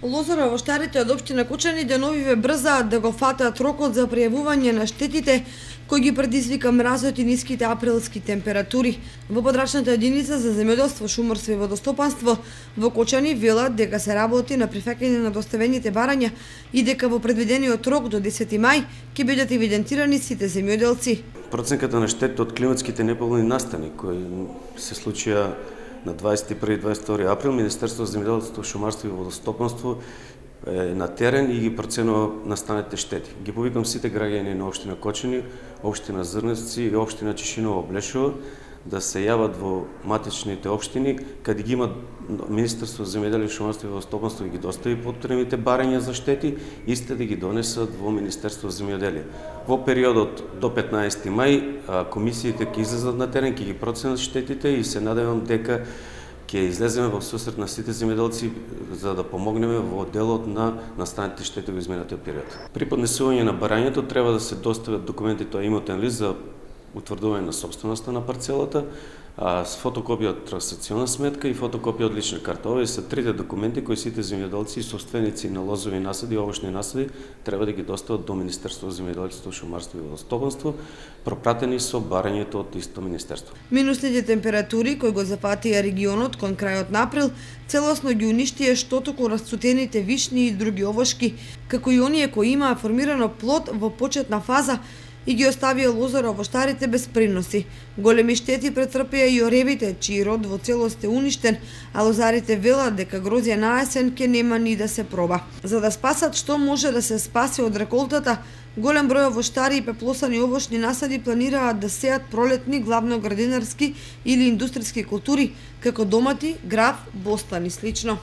Лозара овоштарите од општина Кучани деновиве брзаат да го фатаат рокот за пријавување на штетите кои ги предизвика мразот и ниските априлски температури. Во подрачната единица за земјоделство, шумарство и водостопанство во Кучани велат дека се работи на прифаќање на доставените барања и дека во предвидениот рок до 10 мај ќе бидат евидентирани сите земјоделци. Проценката на штета од климатските неповолни настани кои се случија на 21 и 22 април, Министерството за земјоделство, шумарство и водостопанство е на терен и ги проценува настанатите штети. Ги повикам сите граѓани на општина Кочани, општина Зрневци и општина Чешиново Блешево да се јават во матичните општини, каде ги има Министерство за земјоделие, шумарство и водостопанство и ги достави потребните барања за штети, истите да ги донесат во Министерство за земјоделие. Во периодот до 15 мај комисиите ќе излезат на терен, ќе ги проценат штетите и се надевам дека ќе излеземе во сусрет на сите земјоделци за да помогнеме во делот на настанатите штети во изминатиот период. При поднесување на барањето треба да се достават документи, тоа е имотен лист за утврдување на собственоста на парцелата, с фотокопија од трансакционна сметка и фотокопија од лична карта. Овие се трите документи кои сите земјоделци и собственици на лозови насади и овошни насади треба да ги достават до Министерство за земјоделство, шумарство и водостопанство, пропратени со барањето од исто министерство. Минусните температури кои го зафатија регионот кон крајот на април целосно ги уништија штотоку расцутените вишни и други овошки, како и оние кои имаа формирано плод во почетна фаза и ги оставија лозара овоштарите без приноси. Големи штети претрпеа и оревите, чиј род во целост е уништен, а лозарите велат дека грозје на есен ќе нема ни да се проба. За да спасат што може да се спаси од реколтата, голем број овоштари и пеплосани овошни насади планираат да сеат пролетни главно градинарски или индустријски култури, како домати, грав, бостан и слично.